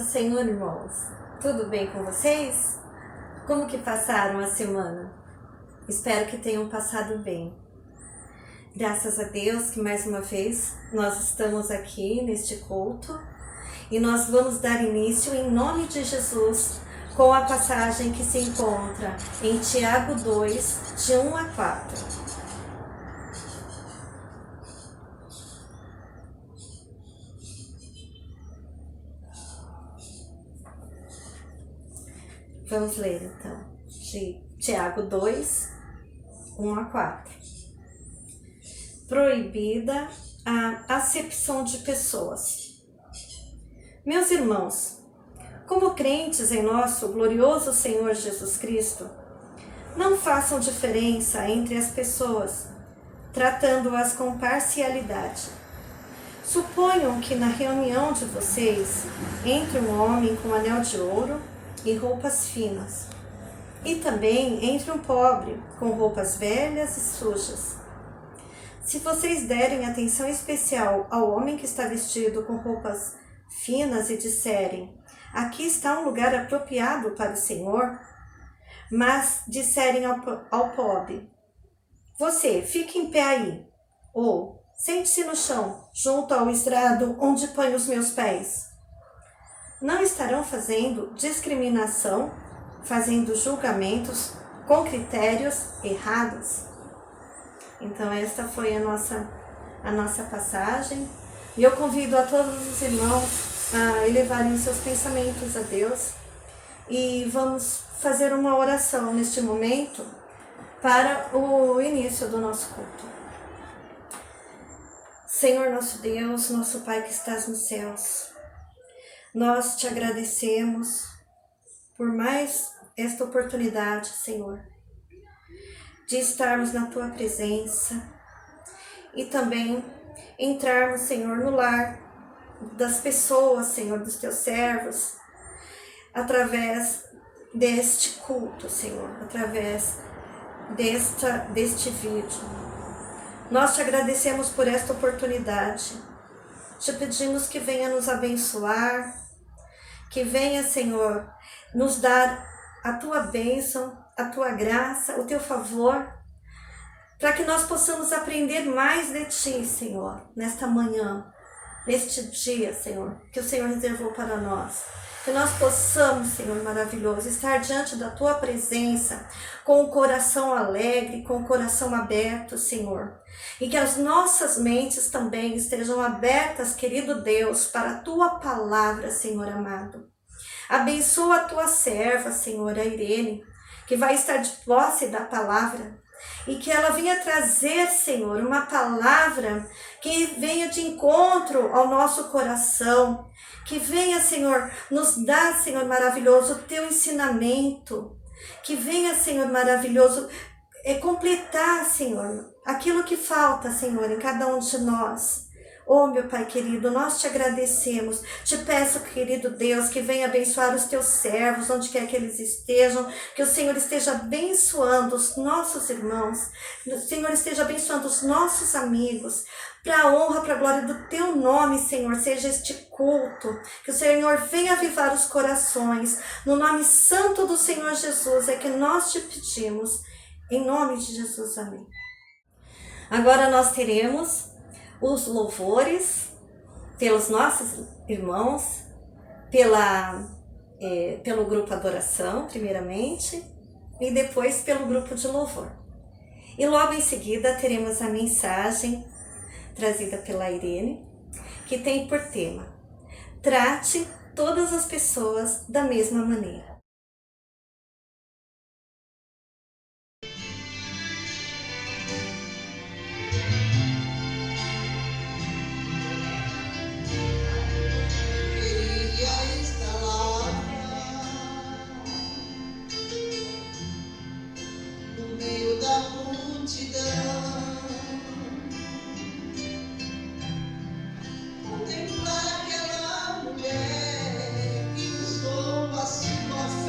do Senhor, irmãos. Tudo bem com vocês? Como que passaram a semana? Espero que tenham passado bem. Graças a Deus que mais uma vez nós estamos aqui neste culto e nós vamos dar início em nome de Jesus com a passagem que se encontra em Tiago 2, de 1 a 4. Vamos ler então, de Tiago 2, 1 a 4. Proibida a acepção de pessoas. Meus irmãos, como crentes em nosso glorioso Senhor Jesus Cristo, não façam diferença entre as pessoas, tratando-as com parcialidade. Suponham que na reunião de vocês entre um homem com anel de ouro e roupas finas, e também entre um pobre com roupas velhas e sujas. Se vocês derem atenção especial ao homem que está vestido com roupas finas e disserem: aqui está um lugar apropriado para o Senhor, mas disserem ao pobre: você, fique em pé aí, ou sente-se no chão, junto ao estrado onde ponho os meus pés, não estarão fazendo discriminação, fazendo julgamentos com critérios errados? Então esta foi a nossa passagem, e eu convido a todos os irmãos a elevarem seus pensamentos a Deus, e vamos fazer uma oração neste momento para o início do nosso culto. Senhor nosso Deus, nosso Pai que estás nos céus, nós te agradecemos por mais esta oportunidade, Senhor, de estarmos na Tua presença e também entrarmos, Senhor, no lar das pessoas, Senhor, dos Teus servos, através deste culto, Senhor, através deste vídeo. Nós te agradecemos por esta oportunidade. Te pedimos que venha nos abençoar, que venha, Senhor, nos dar a Tua bênção, a Tua graça, o Teu favor, para que nós possamos aprender mais de Ti, Senhor, nesta manhã, neste dia, Senhor, que o Senhor reservou para nós. Que nós possamos, Senhor maravilhoso, estar diante da Tua presença com o coração alegre, com o coração aberto, Senhor. E que as nossas mentes também estejam abertas, querido Deus, para a Tua palavra, Senhor amado. Abençoa a Tua serva, Senhor, a Irene, que vai estar de posse da palavra. E que ela venha trazer, Senhor, uma palavra que venha de encontro ao nosso coração. Que venha, Senhor, nos dar, Senhor maravilhoso, o Teu ensinamento. Que venha, Senhor maravilhoso, completar, Senhor, aquilo que falta, Senhor, em cada um de nós. Oh, meu Pai querido, nós te agradecemos. Te peço, querido Deus, que venha abençoar os Teus servos, onde quer que eles estejam. Que o Senhor esteja abençoando os nossos irmãos. Que o Senhor esteja abençoando os nossos amigos. Para a honra, para a glória do Teu nome, Senhor, seja este culto. Que o Senhor venha avivar os corações. No nome santo do Senhor Jesus é que nós te pedimos. Em nome de Jesus, amém. Agora nós teremos os louvores pelos nossos irmãos, pelo grupo Adoração, primeiramente, e depois pelo grupo de louvor. E logo em seguida teremos a mensagem trazida pela Irene, que tem por tema: trate todas as pessoas da mesma maneira. Contemplar aquela mulher que usou a sua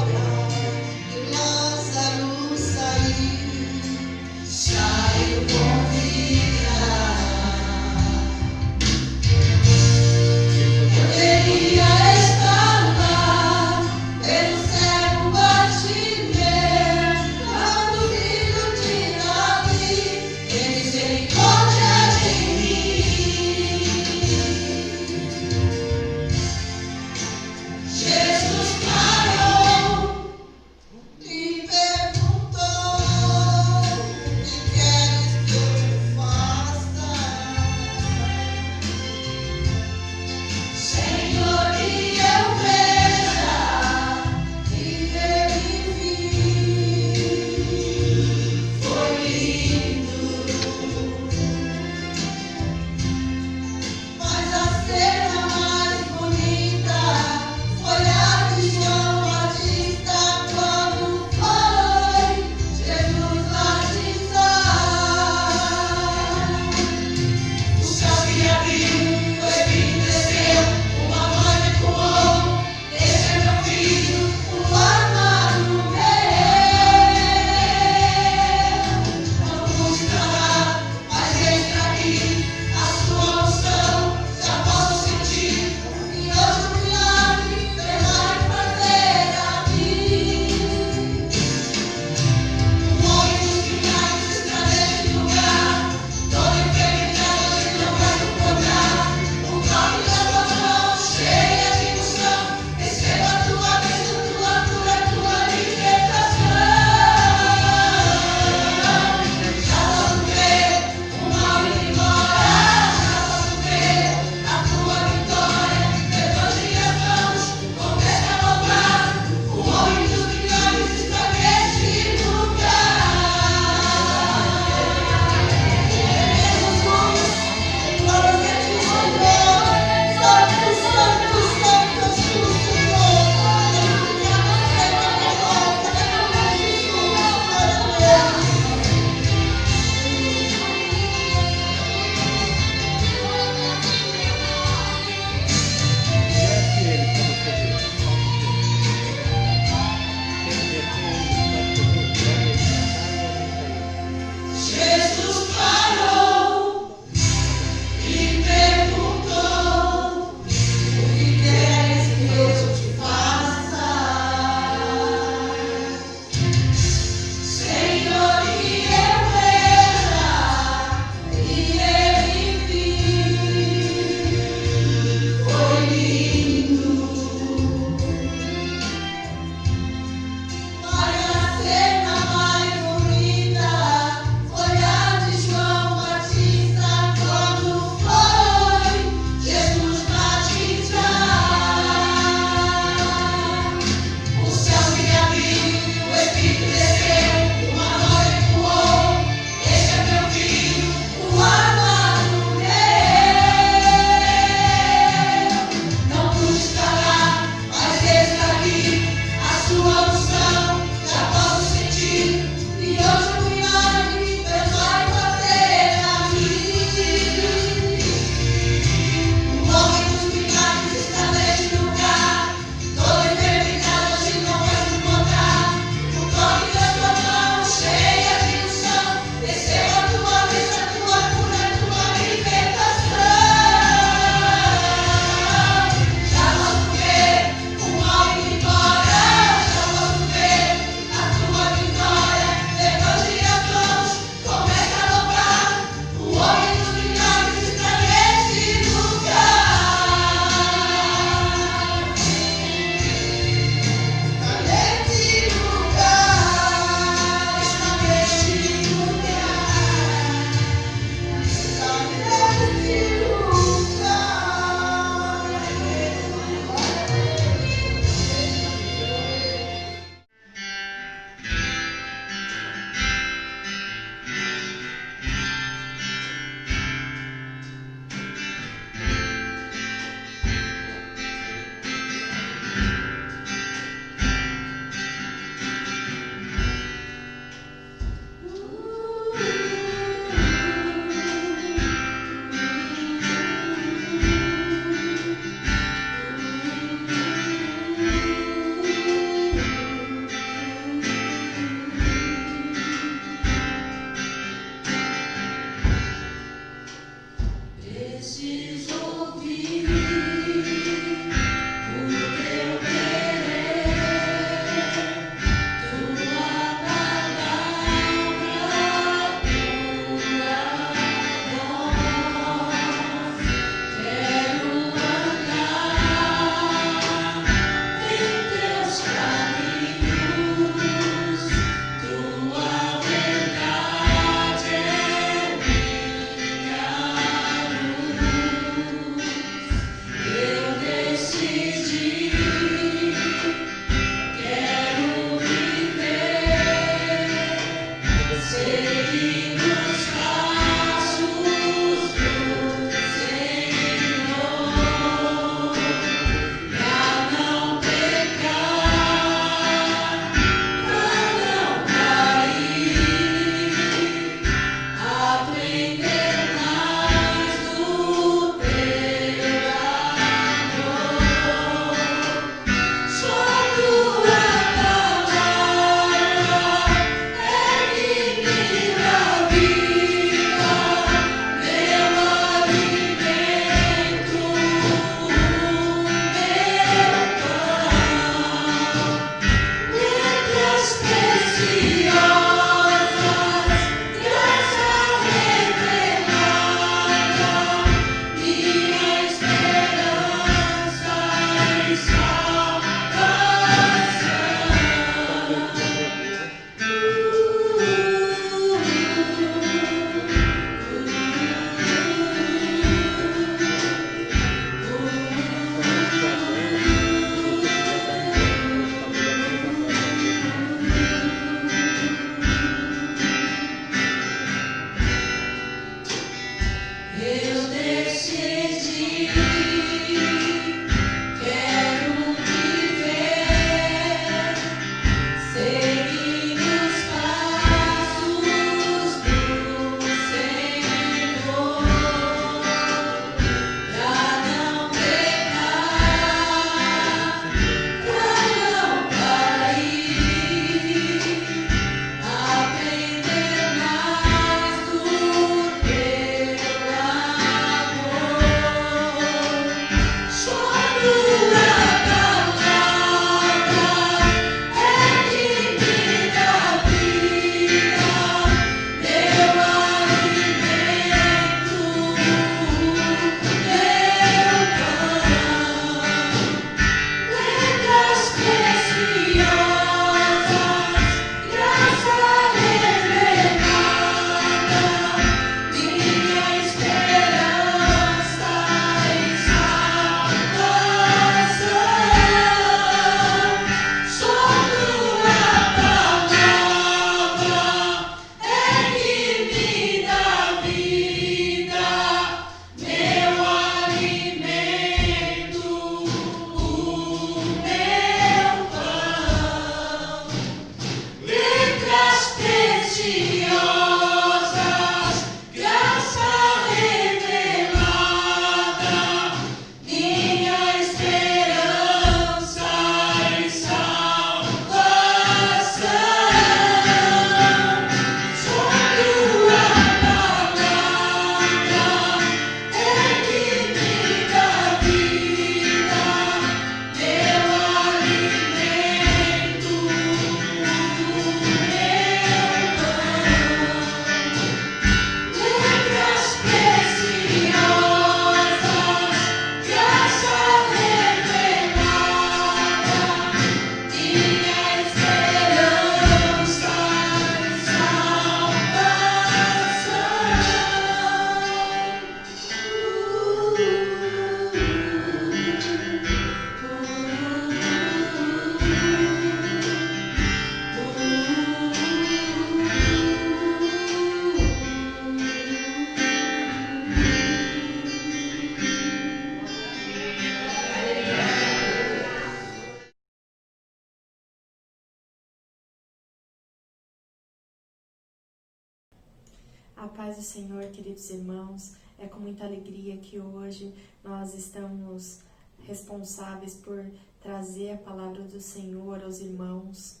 A paz do Senhor, queridos irmãos, é com muita alegria que hoje nós estamos responsáveis por trazer a palavra do Senhor aos irmãos.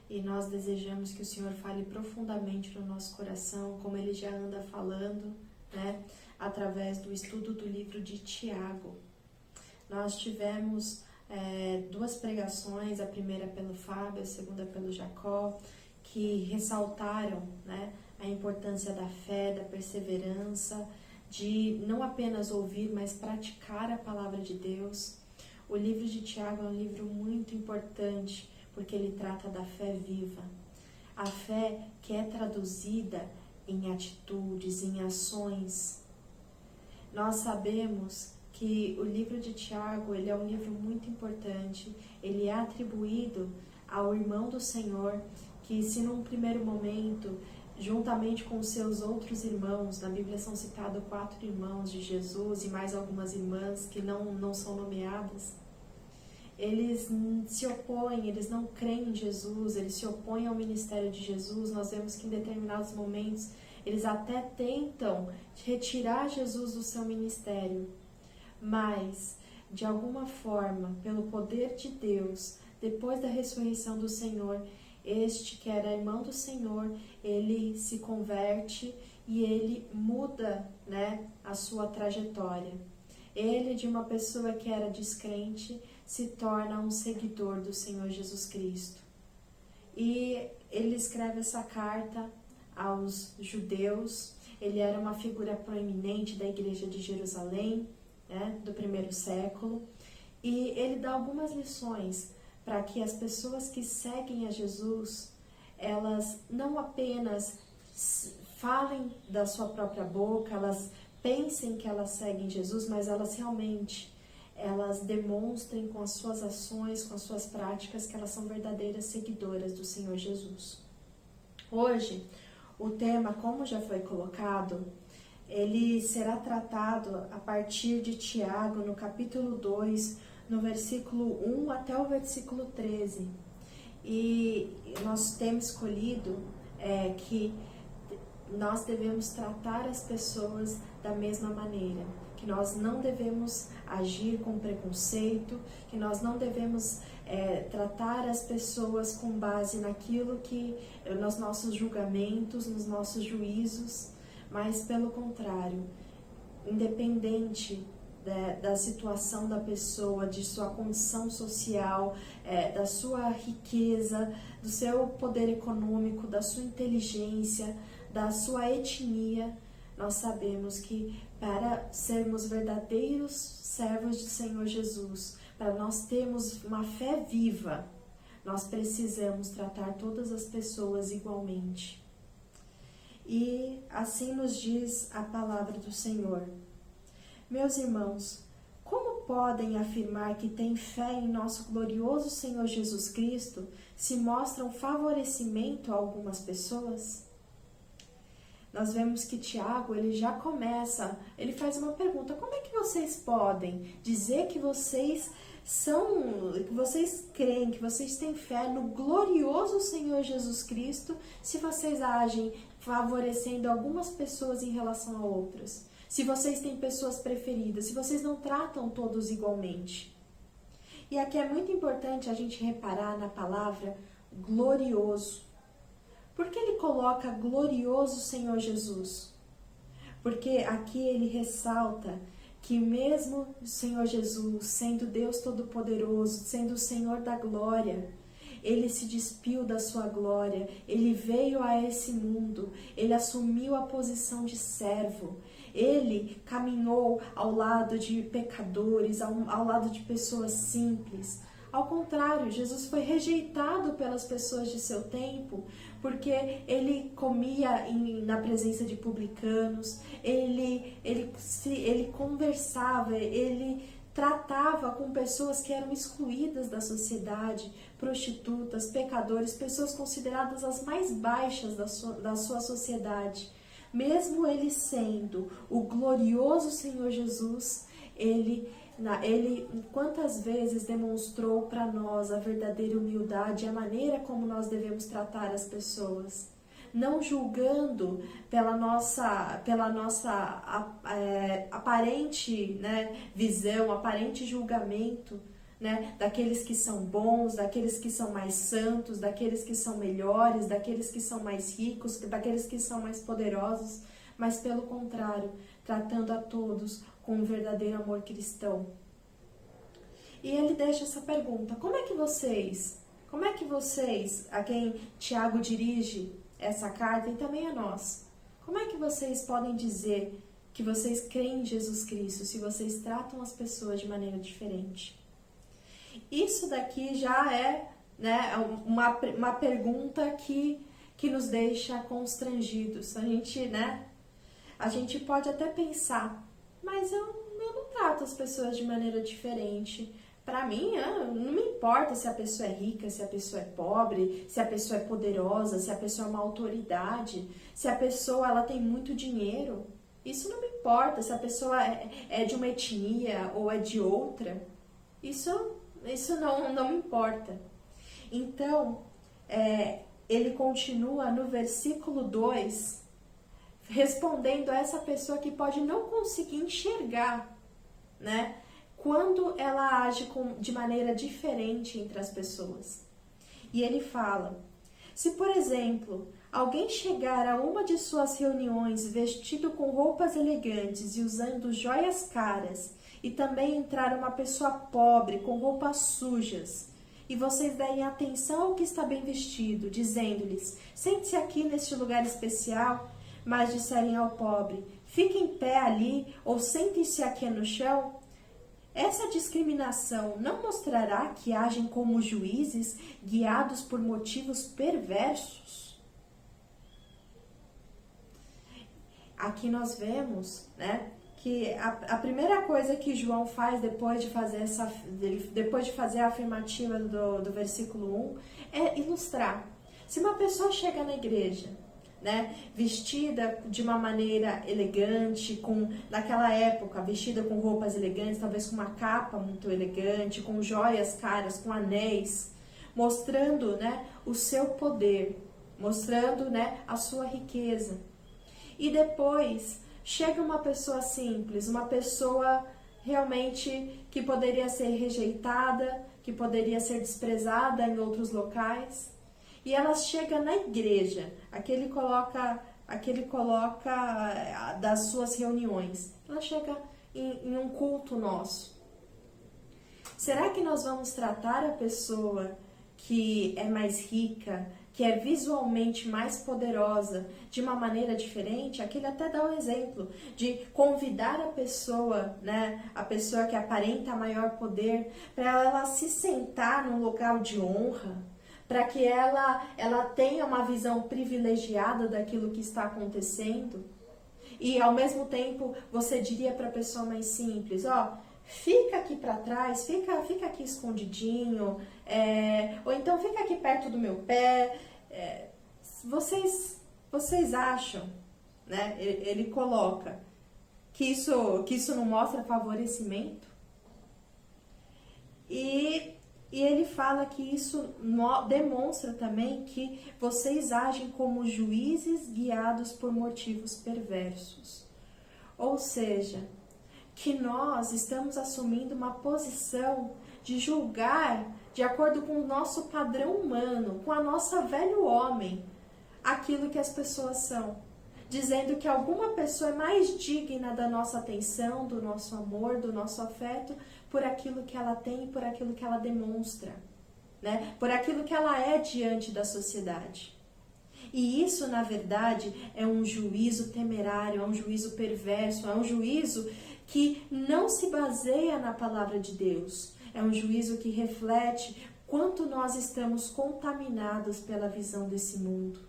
E nós desejamos que o Senhor fale profundamente no nosso coração, como Ele já anda falando, né, através do estudo do livro de Tiago. Nós tivemos duas pregações, a primeira pelo Fábio, a segunda pelo Jacó, que ressaltaram, né, a importância da fé, da perseverança, de não apenas ouvir, mas praticar a palavra de Deus. O livro de Tiago é um livro muito importante, porque ele trata da fé viva. A fé que é traduzida em atitudes, em ações. Nós sabemos que o livro de Tiago, ele é um livro muito importante, ele é atribuído ao irmão do Senhor, que se num primeiro momento, juntamente com os seus outros irmãos, na Bíblia são citados 4 irmãos de Jesus e mais algumas irmãs que não são nomeadas, eles se opõem, eles não creem em Jesus, eles se opõem ao ministério de Jesus. Nós vemos que em determinados momentos eles até tentam retirar Jesus do seu ministério, mas de alguma forma, pelo poder de Deus, depois da ressurreição do Senhor, este que era irmão do Senhor, ele se converte e ele muda, né, a sua trajetória. Ele, de uma pessoa que era descrente, se torna um seguidor do Senhor Jesus Cristo. E ele escreve essa carta aos judeus. Ele era uma figura proeminente da igreja de Jerusalém, né, do primeiro século. E ele dá algumas lições para que as pessoas que seguem a Jesus, elas não apenas falem da sua própria boca, elas pensem que elas seguem Jesus, mas elas realmente demonstrem com as suas ações, com as suas práticas, que elas são verdadeiras seguidoras do Senhor Jesus. Hoje, o tema, como já foi colocado, ele será tratado a partir de Tiago, no capítulo 2, no versículo 1 até o versículo 13. E nós temos escolhido que nós devemos tratar as pessoas da mesma maneira, que nós não devemos agir com preconceito, que nós não devemos tratar as pessoas com base naquilo que, nos nossos julgamentos, nos nossos juízos, mas pelo contrário, independente da situação da pessoa, de sua condição social, da sua riqueza, do seu poder econômico, da sua inteligência, da sua etnia, nós sabemos que para sermos verdadeiros servos do Senhor Jesus, para nós termos uma fé viva, nós precisamos tratar todas as pessoas igualmente. E assim nos diz a palavra do Senhor. Meus irmãos, como podem afirmar que têm fé em nosso glorioso Senhor Jesus Cristo se mostram favorecimento a algumas pessoas? Nós vemos que Tiago, ele já começa, ele faz uma pergunta: como é que vocês podem dizer que vocês creem, que vocês têm fé no glorioso Senhor Jesus Cristo, se vocês agem favorecendo algumas pessoas em relação a outras? Se vocês têm pessoas preferidas, se vocês não tratam todos igualmente? E aqui é muito importante a gente reparar na palavra glorioso. Por que ele coloca glorioso Senhor Jesus? Porque aqui ele ressalta que mesmo o Senhor Jesus, sendo Deus Todo-Poderoso, sendo o Senhor da glória, ele se despiu da sua glória, ele veio a esse mundo, ele assumiu a posição de servo, ele caminhou ao lado de pecadores, ao lado de pessoas simples. Ao contrário, Jesus foi rejeitado pelas pessoas de seu tempo, porque ele comia na presença de publicanos, ele conversava, ele tratava com pessoas que eram excluídas da sociedade, prostitutas, pecadores, pessoas consideradas as mais baixas da sua sociedade. Mesmo ele sendo o glorioso Senhor Jesus, ele quantas vezes demonstrou para nós a verdadeira humildade e a maneira como nós devemos tratar as pessoas. não julgando pela nossa aparente, né, visão, aparente julgamento, né, daqueles que são bons, daqueles que são mais santos, daqueles que são melhores, daqueles que são mais ricos, daqueles que são mais poderosos, mas pelo contrário, tratando a todos com um verdadeiro amor cristão. E ele deixa essa pergunta: como é que vocês, a quem Tiago dirige essa carta e também a nós, como é que vocês podem dizer que vocês creem em Jesus Cristo se vocês tratam as pessoas de maneira diferente? Isso daqui já é, né, uma pergunta que nos deixa constrangidos. A gente pode até pensar, mas eu não trato as pessoas de maneira diferente. Para mim, não me importa se a pessoa é rica, se a pessoa é pobre, se a pessoa é poderosa, se a pessoa é uma autoridade, se a pessoa ela tem muito dinheiro. Isso não me importa, se a pessoa é de uma etnia ou é de outra. Isso não me importa. Então, ele continua no versículo 2, respondendo a essa pessoa que pode não conseguir enxergar, né, quando ela age de maneira diferente entre as pessoas. E ele fala: se, por exemplo, alguém chegar a uma de suas reuniões vestido com roupas elegantes e usando joias caras, e também entrar uma pessoa pobre com roupas sujas, e vocês derem atenção ao que está bem vestido, dizendo-lhes: sente-se aqui neste lugar especial, mas disserem ao pobre: fique em pé ali, ou sente-se aqui no chão, essa discriminação não mostrará que agem como juízes guiados por motivos perversos? Aqui nós vemos, né, que a primeira coisa que João faz depois de fazer a afirmativa do versículo 1 é ilustrar. Se uma pessoa chega na igreja, né, vestida de uma maneira elegante, naquela época, vestida com roupas elegantes, talvez com uma capa muito elegante, com joias caras, com anéis, mostrando, né, o seu poder, mostrando, né, a sua riqueza. E depois chega uma pessoa simples, uma pessoa realmente que poderia ser rejeitada, que poderia ser desprezada em outros locais, e ela chega na igreja, aquele coloca das suas reuniões, ela chega em um culto nosso. Será que nós vamos tratar a pessoa que é mais rica, que é visualmente mais poderosa, de uma maneira diferente? Aqui ele até dá um exemplo de convidar a pessoa, né, a pessoa que aparenta maior poder, para ela se sentar num local de honra, para que ela tenha uma visão privilegiada daquilo que está acontecendo. E ao mesmo tempo você diria para a pessoa mais simples: fica aqui para trás, fica aqui escondidinho, ou então fica aqui perto do meu pé. Vocês acham, né? Ele coloca que isso não mostra favorecimento? E ele fala que isso demonstra também que vocês agem como juízes guiados por motivos perversos. Ou seja, que nós estamos assumindo uma posição de julgar de acordo com o nosso padrão humano, com a nossa velho homem, aquilo que as pessoas são. Dizendo que alguma pessoa é mais digna da nossa atenção, do nosso amor, do nosso afeto, por aquilo que ela tem e por aquilo que ela demonstra, né? Por aquilo que ela é diante da sociedade. E isso, na verdade, é um juízo temerário, é um juízo perverso, é um juízo que não se baseia na palavra de Deus. É um juízo que reflete quanto nós estamos contaminados pela visão desse mundo.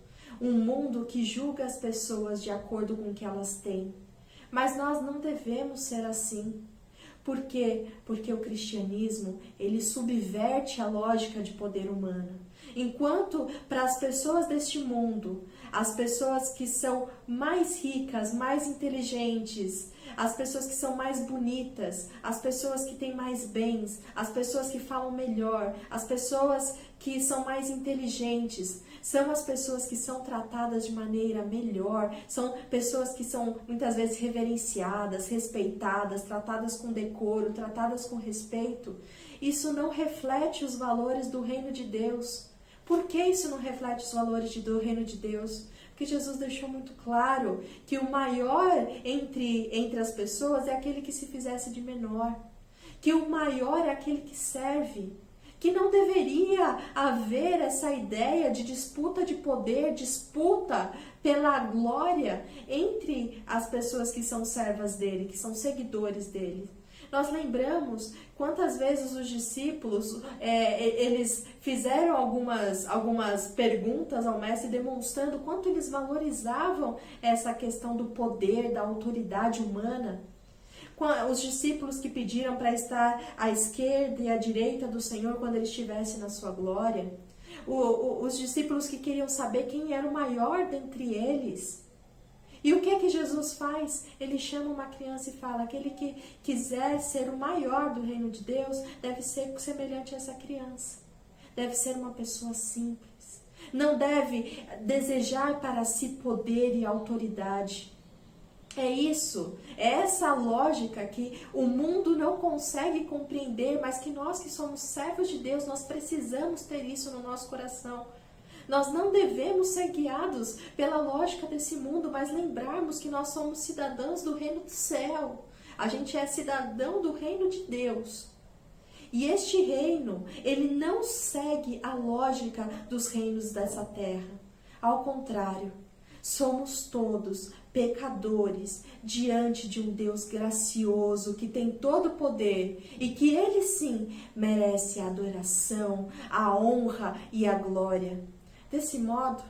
Um mundo que julga as pessoas de acordo com o que elas têm. Mas nós não devemos ser assim. Por quê? Porque o cristianismo, ele subverte a lógica de poder humano. Enquanto para as pessoas deste mundo, as pessoas que são mais ricas, mais inteligentes, as pessoas que são mais bonitas, as pessoas que têm mais bens, as pessoas que falam melhor, as pessoas que são mais inteligentes, são as pessoas que são tratadas de maneira melhor, são pessoas que são muitas vezes reverenciadas, respeitadas, tratadas com decoro, tratadas com respeito, isso não reflete os valores do reino de Deus. Por que isso não reflete os valores do reino de Deus? Porque Jesus deixou muito claro que o maior entre as pessoas é aquele que se fizesse de menor. Que o maior é aquele que serve. Que não deveria haver essa ideia de disputa de poder, disputa pela glória entre as pessoas que são servas dele, que são seguidores dele. Nós lembramos quantas vezes os discípulos, eles fizeram algumas perguntas ao mestre, demonstrando quanto eles valorizavam essa questão do poder, da autoridade humana. Os discípulos que pediram para estar à esquerda e à direita do Senhor quando ele estivesse na sua glória. Os discípulos que queriam saber quem era o maior dentre eles. E o que é que Jesus faz? Ele chama uma criança e fala, aquele que quiser ser o maior do reino de Deus, deve ser semelhante a essa criança. Deve ser uma pessoa simples. Não deve desejar para si poder e autoridade. É isso, é essa lógica que o mundo não consegue compreender, mas que nós que somos servos de Deus, nós precisamos ter isso no nosso coração. Nós não devemos ser guiados pela lógica desse mundo, mas lembrarmos que nós somos cidadãos do reino do céu. A gente é cidadão do reino de Deus. E este reino, ele não segue a lógica dos reinos dessa terra. Ao contrário, somos todos pecadores diante de um Deus gracioso que tem todo o poder e que ele sim merece a adoração, a honra e a glória. Desse modo,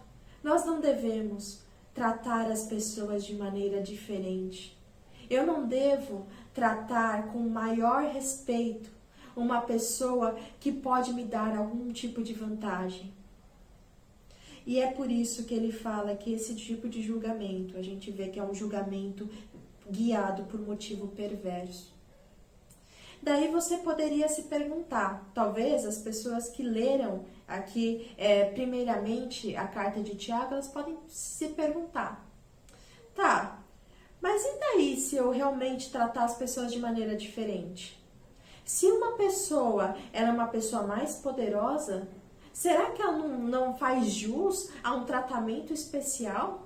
nós não devemos tratar as pessoas de maneira diferente. Eu não devo tratar com maior respeito uma pessoa que pode me dar algum tipo de vantagem. E é por isso que ele fala que esse tipo de julgamento, a gente vê que é um julgamento guiado por motivo perverso. Daí você poderia se perguntar, talvez as pessoas que leram aqui, primeiramente, a carta de Tiago, elas podem se perguntar, tá, mas e daí se eu realmente tratar as pessoas de maneira diferente? Se uma pessoa ela é uma pessoa mais poderosa, será que ela não faz jus a um tratamento especial?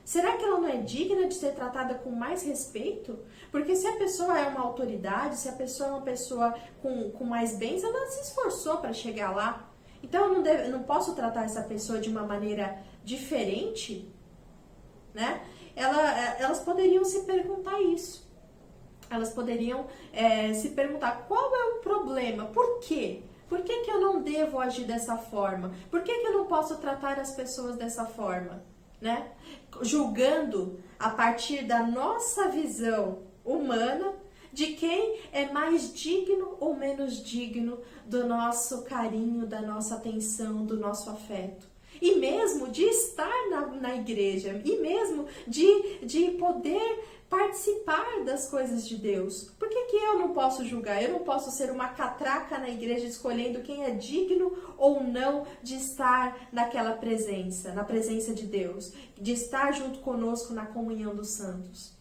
Será que ela não é digna de ser tratada com mais respeito? Porque se a pessoa é uma autoridade, se a pessoa é uma pessoa com mais bens, ela se esforçou para chegar lá. Então eu não posso tratar essa pessoa de uma maneira diferente, né? Elas poderiam se perguntar isso. Elas poderiam se perguntar qual é o problema, por quê? Por que eu não devo agir dessa forma? Por que eu não posso tratar as pessoas dessa forma? Né? Julgando a partir da nossa visão humana de quem é mais digno ou menos digno do nosso carinho, da nossa atenção, do nosso afeto. E mesmo de estar na igreja, e mesmo de poder participar das coisas de Deus. Por que eu não posso julgar? Eu não posso ser uma catraca na igreja escolhendo quem é digno ou não de estar naquela presença, na presença de Deus, de estar junto conosco na comunhão dos santos.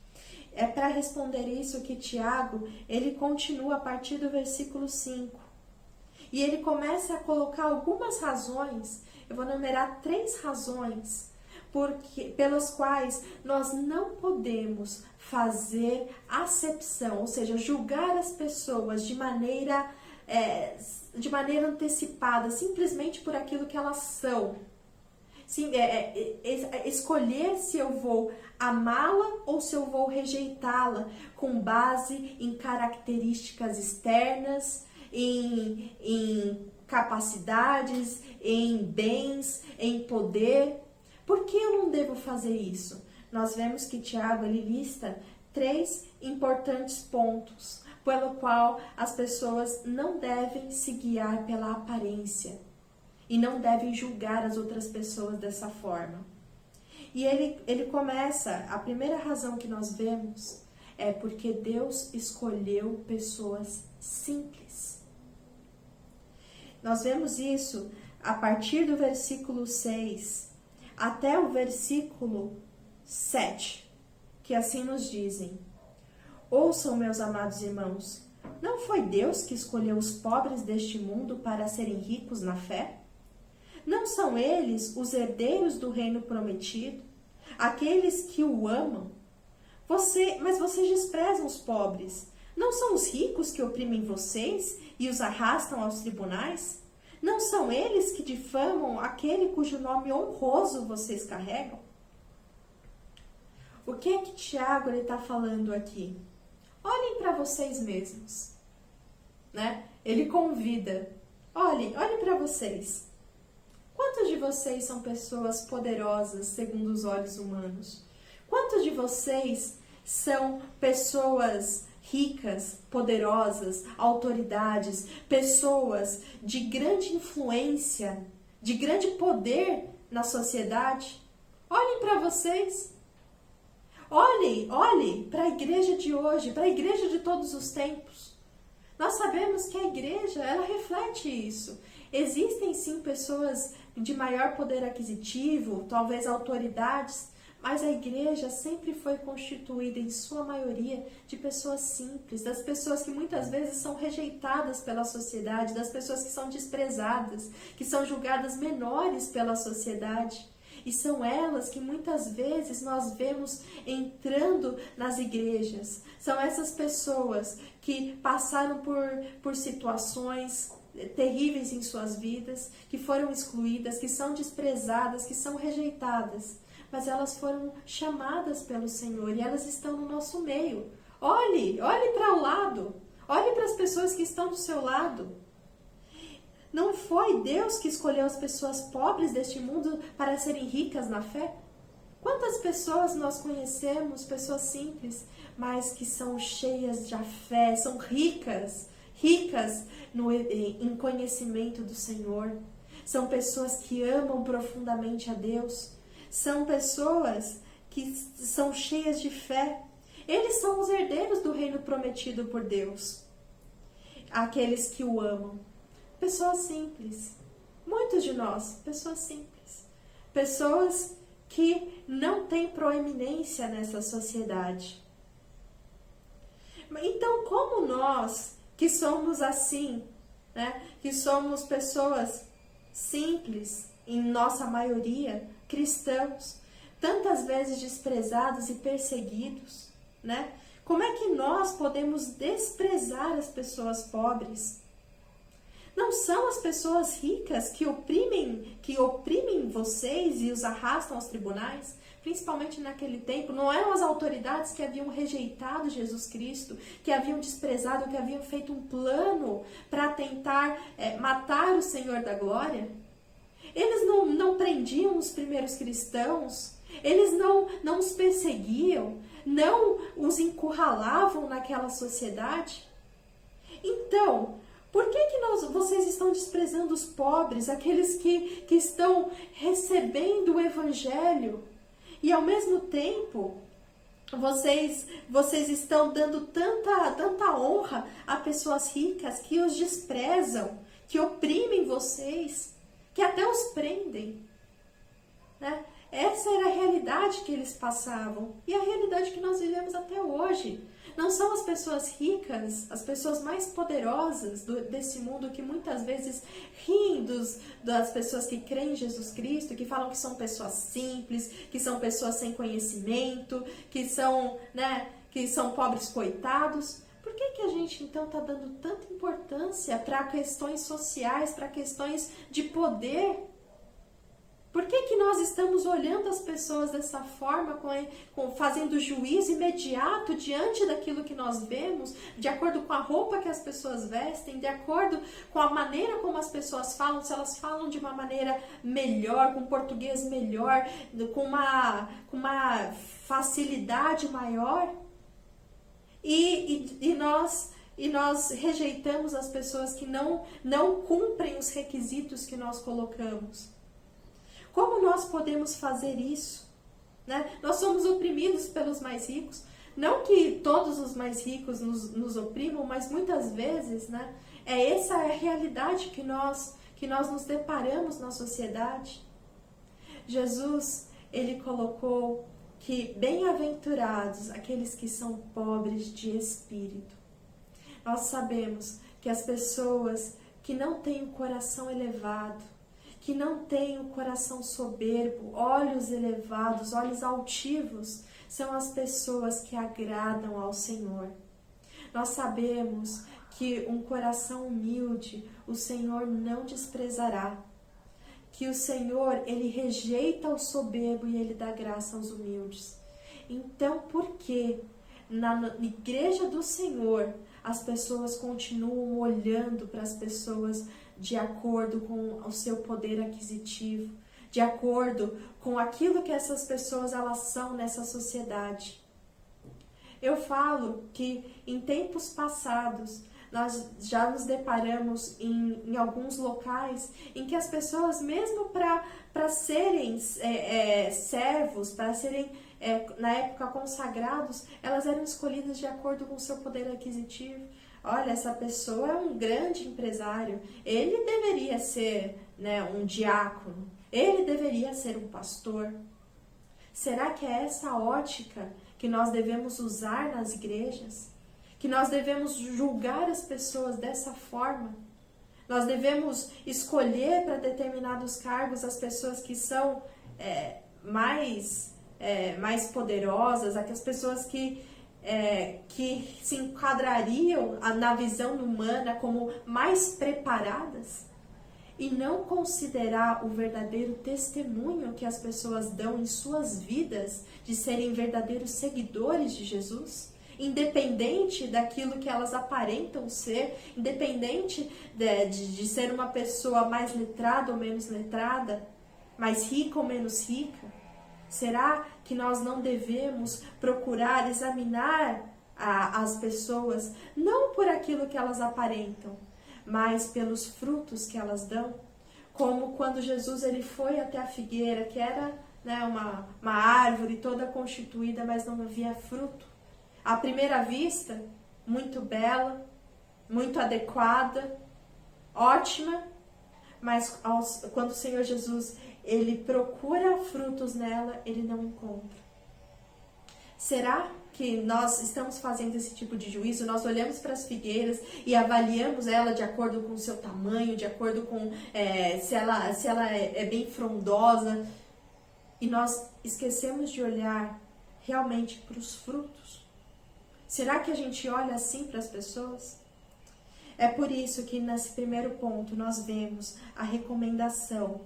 É para responder isso que Tiago, ele continua a partir do versículo 5. E ele começa a colocar algumas razões, eu vou numerar 3 razões, pelas quais nós não podemos fazer acepção, ou seja, julgar as pessoas de maneira antecipada, simplesmente por aquilo que elas são. Sim, escolher se eu vou amá-la ou se eu vou rejeitá-la com base em características externas, em capacidades, em bens, em poder. Por que eu não devo fazer isso? Nós vemos que Tiago ele lista 3 importantes pontos pelo qual as pessoas não devem se guiar pela aparência e não devem julgar as outras pessoas dessa forma. E ele começa, a primeira razão que nós vemos é porque Deus escolheu pessoas simples. Nós vemos isso a partir do versículo 6 até o versículo 7, que assim nos dizem: Ouçam, meus amados irmãos, não foi Deus que escolheu os pobres deste mundo para serem ricos na fé? Não são eles os herdeiros do reino prometido, aqueles que o amam? Mas vocês desprezam os pobres. Não são os ricos que oprimem vocês e os arrastam aos tribunais? Não são eles que difamam aquele cujo nome honroso vocês carregam? O que é que Tiago está falando aqui? Olhem para vocês mesmos, né? Ele convida, olhem para vocês. Quantos de vocês são pessoas poderosas segundo os olhos humanos? Quantos de vocês são pessoas ricas, poderosas, autoridades, pessoas de grande influência, de grande poder na sociedade? Olhem para vocês. Olhe para a igreja de hoje, para a igreja de todos os tempos. Nós sabemos que a igreja, ela reflete isso. Existem sim pessoas de maior poder aquisitivo, talvez autoridades, mas a igreja sempre foi constituída, em sua maioria, de pessoas simples, das pessoas que muitas vezes são rejeitadas pela sociedade, das pessoas que são desprezadas, que são julgadas menores pela sociedade. E são elas que muitas vezes nós vemos entrando nas igrejas. São essas pessoas que passaram por situações terríveis em suas vidas, que foram excluídas, que são desprezadas, que são rejeitadas. Mas elas foram chamadas pelo Senhor e elas estão no nosso meio. Olhe para o lado. Olhe para as pessoas que estão do seu lado. Não foi Deus que escolheu as pessoas pobres deste mundo para serem ricas na fé? Quantas pessoas nós conhecemos, pessoas simples, mas que são cheias de fé, são ricas em conhecimento do Senhor. São pessoas que amam profundamente a Deus. São pessoas que são cheias de fé. Eles são os herdeiros do reino prometido por Deus. Aqueles que o amam. Pessoas simples. Muitos de nós, pessoas simples. Pessoas que não têm proeminência nessa sociedade. Então, como nós, que somos assim, né, que somos pessoas simples, em nossa maioria, cristãos, tantas vezes desprezados e perseguidos, né? Como é que nós podemos desprezar as pessoas pobres? Não são as pessoas ricas que oprimem vocês e os arrastam aos tribunais? Principalmente naquele tempo, não eram as autoridades que haviam rejeitado Jesus Cristo, que haviam desprezado, que haviam feito um plano para tentar matar o Senhor da Glória? Eles não prendiam os primeiros cristãos, eles não os perseguiam, não os encurralavam naquela sociedade? Então, por que vocês estão desprezando os pobres, aqueles que estão recebendo o Evangelho? E ao mesmo tempo, vocês estão dando tanta honra a pessoas ricas que os desprezam, que oprimem vocês, que até os prendem, né? Essa era a realidade que eles passavam e a realidade que nós vivemos até hoje. Não são as pessoas ricas, as pessoas mais poderosas desse mundo que muitas vezes riem das pessoas que creem em Jesus Cristo, que falam que são pessoas simples, que são pessoas sem conhecimento, que são pobres coitados. Por que a gente então está dando tanta importância para questões sociais, para questões de poder? Por que nós estamos olhando as pessoas dessa forma, fazendo juízo imediato diante daquilo que nós vemos, de acordo com a roupa que as pessoas vestem, de acordo com a maneira como as pessoas falam, se elas falam de uma maneira melhor, com português melhor, com uma facilidade maior? E nós rejeitamos as pessoas que não cumprem os requisitos que nós colocamos. Como nós podemos fazer isso? Né? Nós somos oprimidos pelos mais ricos. Não que todos os mais ricos nos oprimam, mas muitas vezes, né, essa é a realidade que nós que nós nos deparamos na sociedade. Jesus, ele colocou que bem-aventurados aqueles que são pobres de espírito. Nós sabemos que as pessoas que não têm o coração elevado, que não têm o coração soberbo, olhos elevados, olhos altivos, são as pessoas que agradam ao Senhor. Nós sabemos que um coração humilde o Senhor não desprezará, que o Senhor, ele rejeita o soberbo e ele dá graça aos humildes. Então, por que na igreja do Senhor as pessoas continuam olhando para as pessoas de acordo com o seu poder aquisitivo, de acordo com aquilo que essas pessoas elas são nessa sociedade? Eu falo que em tempos passados nós já nos deparamos em alguns locais em que as pessoas, mesmo para serem servos, para serem na época consagrados, elas eram escolhidas de acordo com o seu poder aquisitivo. Olha, essa pessoa é um grande empresário, ele deveria ser, né, um diácono, ele deveria ser um pastor. Será que é essa ótica que nós devemos usar nas igrejas? Que nós devemos julgar as pessoas dessa forma? Nós devemos escolher para determinados cargos as pessoas que são mais poderosas, aquelas pessoas que se enquadrariam na visão humana como mais preparadas, e não considerar o verdadeiro testemunho que as pessoas dão em suas vidas de serem verdadeiros seguidores de Jesus, independente daquilo que elas aparentam ser, independente de ser uma pessoa mais letrada ou menos letrada, mais rica ou menos rica. Será que nós não devemos procurar examinar as pessoas, não por aquilo que elas aparentam, mas pelos frutos que elas dão? Como quando Jesus ele foi até a figueira, que era, né, uma árvore toda constituída, mas não havia fruto. À primeira vista, muito bela, muito adequada, ótima, mas quando o Senhor Jesus ele procura frutos nela, ele não encontra. Será que nós estamos fazendo esse tipo de juízo? Nós olhamos para as figueiras e avaliamos ela de acordo com o seu tamanho, de acordo com se ela é bem frondosa, e nós esquecemos de olhar realmente para os frutos? Será que a gente olha assim para as pessoas? É por isso que nesse primeiro ponto nós vemos a recomendação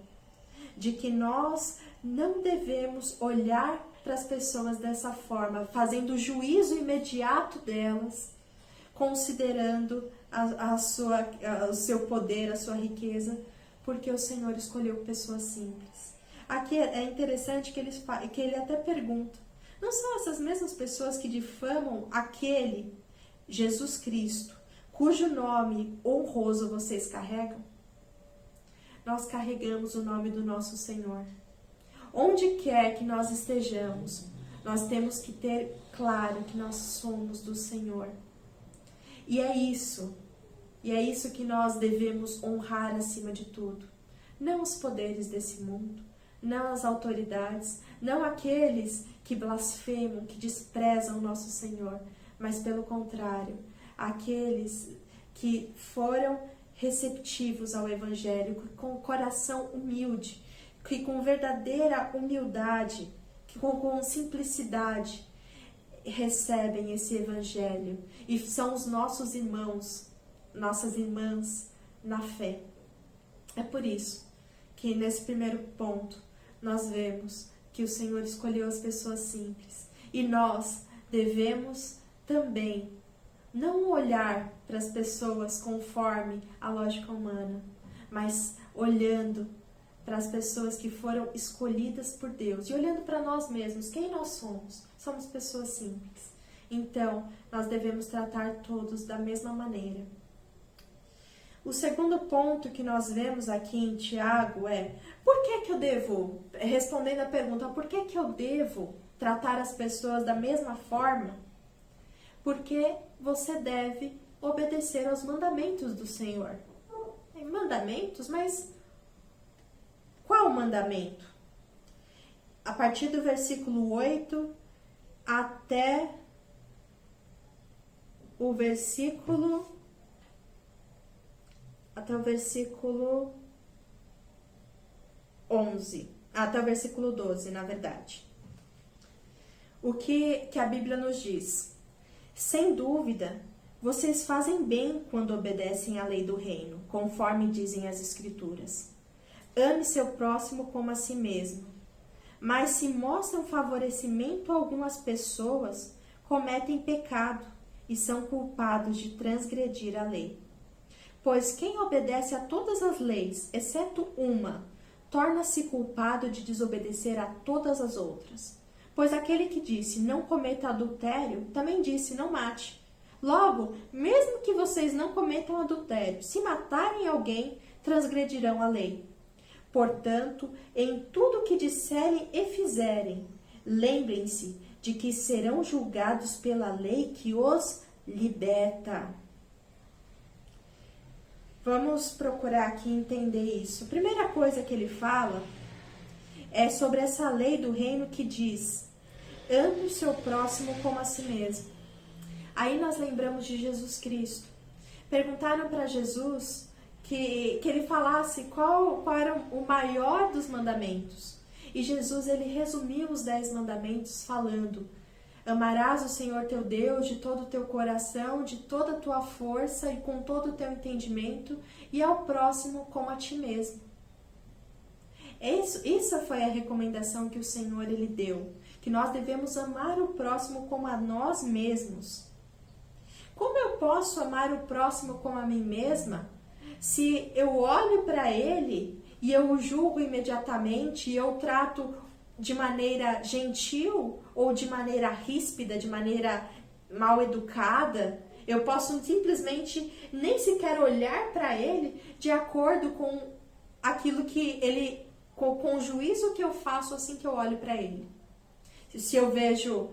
de que nós não devemos olhar para as pessoas dessa forma, fazendo juízo imediato delas, considerando o seu poder, a sua riqueza, porque o Senhor escolheu pessoas simples. Aqui é interessante que ele até pergunta: não são essas mesmas pessoas que difamam aquele Jesus Cristo, cujo nome honroso vocês carregam? Nós carregamos o nome do nosso Senhor. Onde quer que nós estejamos, nós temos que ter claro que nós somos do Senhor. E é isso que nós devemos honrar acima de tudo. Não os poderes desse mundo, não as autoridades, não aqueles que blasfemam, que desprezam o nosso Senhor, mas pelo contrário, aqueles que foram receptivos ao Evangelho, com coração humilde, que com verdadeira humildade, que com simplicidade recebem esse Evangelho e são os nossos irmãos, nossas irmãs na fé. É por isso que nesse primeiro ponto nós vemos que o Senhor escolheu as pessoas simples, e nós devemos também não olhar para as pessoas conforme a lógica humana, mas olhando para as pessoas que foram escolhidas por Deus e olhando para nós mesmos. Quem nós somos? Somos pessoas simples. Então, nós devemos tratar todos da mesma maneira. O segundo ponto que nós vemos aqui em Tiago é: por que eu devo, respondendo a pergunta, por que eu devo tratar as pessoas da mesma forma? Porque você deve obedecer aos mandamentos do Senhor. mandamentos, mas qual mandamento? A partir do versículo 8 até o versículo 11, até o versículo 12, na verdade. O que a Bíblia nos diz? Sem dúvida, vocês fazem bem quando obedecem à lei do reino, conforme dizem as Escrituras. Ame seu próximo como a si mesmo. Mas se mostram favorecimento a algumas pessoas, cometem pecado e são culpados de transgredir a lei. Pois quem obedece a todas as leis, exceto uma, torna-se culpado de desobedecer a todas as outras. Pois aquele que disse, não cometa adultério, também disse, não mate. Logo, mesmo que vocês não cometam adultério, se matarem alguém, transgredirão a lei. Portanto, em tudo que disserem e fizerem, lembrem-se de que serão julgados pela lei que os liberta. Vamos procurar aqui entender isso. A primeira coisa que ele fala é sobre essa lei do reino que diz: ame o seu próximo como a si mesmo. Aí nós lembramos de Jesus Cristo. Perguntaram para Jesus que ele falasse qual era o maior dos mandamentos. E Jesus, ele resumiu os 10 mandamentos falando: amarás o Senhor teu Deus de todo o teu coração, de toda a tua força e com todo o teu entendimento, e ao próximo como a ti mesmo. Isso foi a recomendação que o Senhor ele deu, que nós devemos amar o próximo como a nós mesmos. Como eu posso amar o próximo como a mim mesma, se eu olho para ele e eu o julgo imediatamente, e eu trato de maneira gentil ou de maneira ríspida, de maneira mal educada? Eu posso simplesmente nem sequer olhar para ele de acordo com aquilo que ele, com o juízo que eu faço assim que eu olho para ele. Se eu vejo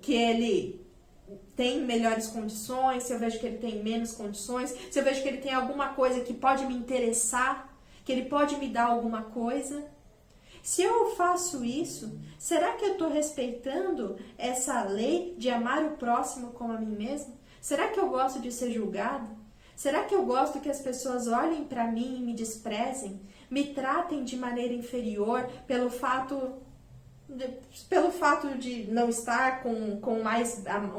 que ele tem melhores condições, se eu vejo que ele tem menos condições, se eu vejo que ele tem alguma coisa que pode me interessar, que ele pode me dar alguma coisa. Se eu faço isso, será que eu estou respeitando essa lei de amar o próximo como a mim mesmo? Será que eu gosto de ser julgado? Será que eu gosto que as pessoas olhem para mim e me desprezem, me tratem de maneira inferior pelo fato de não estar com o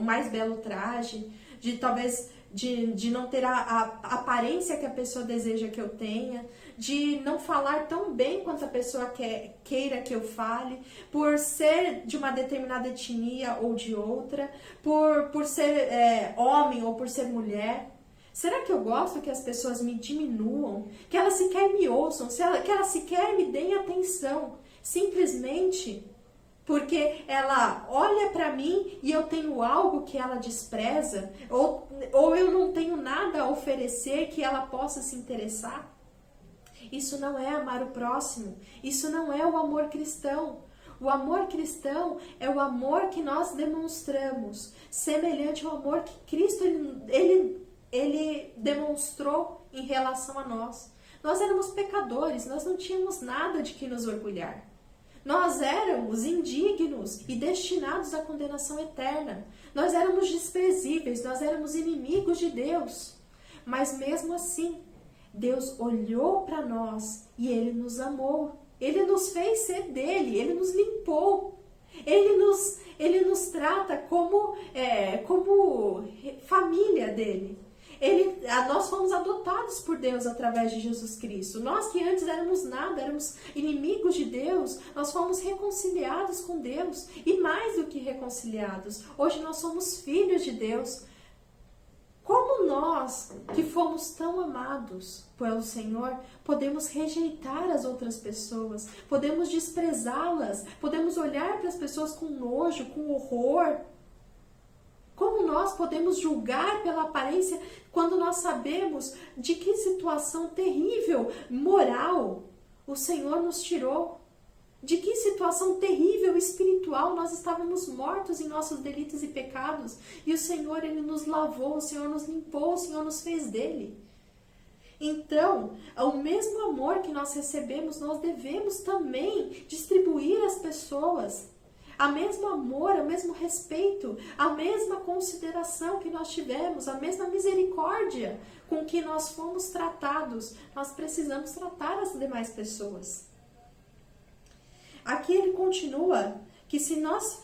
mais belo traje, de talvez de não ter a aparência que a pessoa deseja que eu tenha, de não falar tão bem quanto a pessoa queira que eu fale, por ser de uma determinada etnia ou de outra, por ser homem ou por ser mulher. Será que eu gosto que as pessoas me diminuam, que elas sequer me ouçam, que elas sequer me deem atenção, simplesmente porque ela olha para mim e eu tenho algo que ela despreza, ou eu não tenho nada a oferecer que ela possa se interessar? Isso não é amar o próximo, isso não é o amor cristão. O amor cristão é o amor que nós demonstramos, semelhante ao amor que Cristo ele demonstrou em relação a nós. Nós éramos pecadores, nós não tínhamos nada de que nos orgulhar. Nós éramos indignos e destinados à condenação eterna. Nós éramos desprezíveis, nós éramos inimigos de Deus. Mas mesmo assim, Deus olhou para nós e Ele nos amou. Ele nos fez ser dele, Ele nos limpou. Ele nos trata como família dele. Nós fomos adotados por Deus através de Jesus Cristo. Nós que antes éramos nada, éramos inimigos de Deus, nós fomos reconciliados com Deus. E mais do que reconciliados, hoje nós somos filhos de Deus. Como nós, que fomos tão amados pelo Senhor, podemos rejeitar as outras pessoas, podemos desprezá-las, podemos olhar para as pessoas com nojo, com horror? Como nós podemos julgar pela aparência quando nós sabemos de que situação terrível, moral, o Senhor nos tirou? De que situação terrível, espiritual, nós estávamos mortos em nossos delitos e pecados. E o Senhor, Ele nos lavou, o Senhor nos limpou, o Senhor nos fez dele. Então, o mesmo amor que nós recebemos, nós devemos também distribuir às pessoas. O mesmo amor, o mesmo respeito, a mesma consideração que nós tivemos, a mesma misericórdia com que nós fomos tratados, nós precisamos tratar as demais pessoas. Aqui ele continua que se nós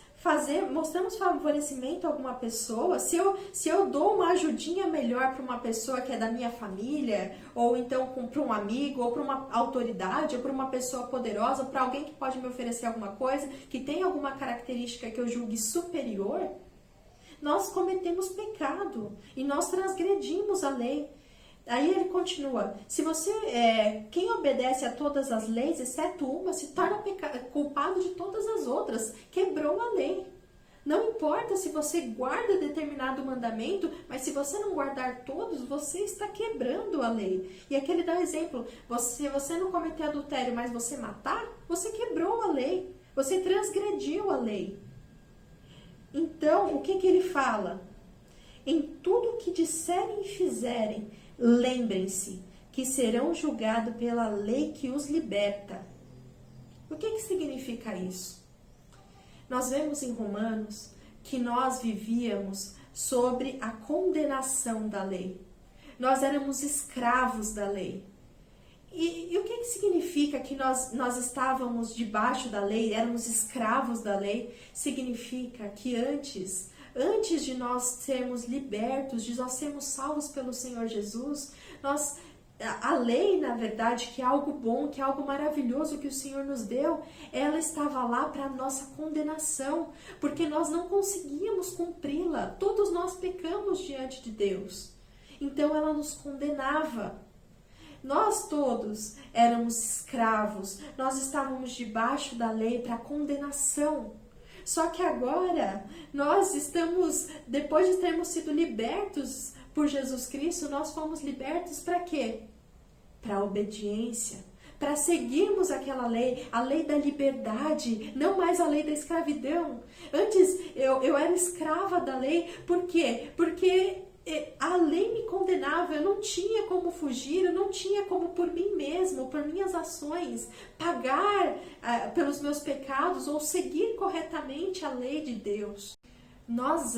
mostramos favorecimento a alguma pessoa, se eu dou uma ajudinha melhor para uma pessoa que é da minha família, ou então para um amigo, ou para uma autoridade, ou para uma pessoa poderosa, para alguém que pode me oferecer alguma coisa, que tem alguma característica que eu julgue superior, nós cometemos pecado e nós transgredimos a lei. Aí ele continua, se você, quem obedece a todas as leis, exceto uma, se torna culpado de todas as outras, quebrou a lei. Não importa se você guarda determinado mandamento, mas se você não guardar todos, você está quebrando a lei. E aqui ele dá um exemplo, se você não cometer adultério, mas você matar, você quebrou a lei, você transgrediu a lei. Então, o que ele fala? Em tudo que disserem e fizerem, lembrem-se que serão julgados pela lei que os liberta. O que significa isso? Nós vemos em Romanos que nós vivíamos sobre a condenação da lei. Nós éramos escravos da lei. E o que significa que nós estávamos debaixo da lei, éramos escravos da lei? Significa que antes de nós sermos libertos, de nós sermos salvos pelo Senhor Jesus, a lei, na verdade, que é algo bom, que é algo maravilhoso que o Senhor nos deu, ela estava lá para a nossa condenação, porque nós não conseguíamos cumpri-la. Todos nós pecamos diante de Deus. Então ela nos condenava. Nós todos éramos escravos, nós estávamos debaixo da lei para condenação. Só que agora, nós estamos, depois de termos sido libertos por Jesus Cristo, nós fomos libertos para quê? Para a obediência, para seguirmos aquela lei, a lei da liberdade, não mais a lei da escravidão. Antes, eu era escrava da lei, por quê? Porque a lei me condenava, eu não tinha como fugir, eu não tinha como por mim mesmo, por minhas ações, pagar pelos meus pecados ou seguir corretamente a lei de Deus. Nós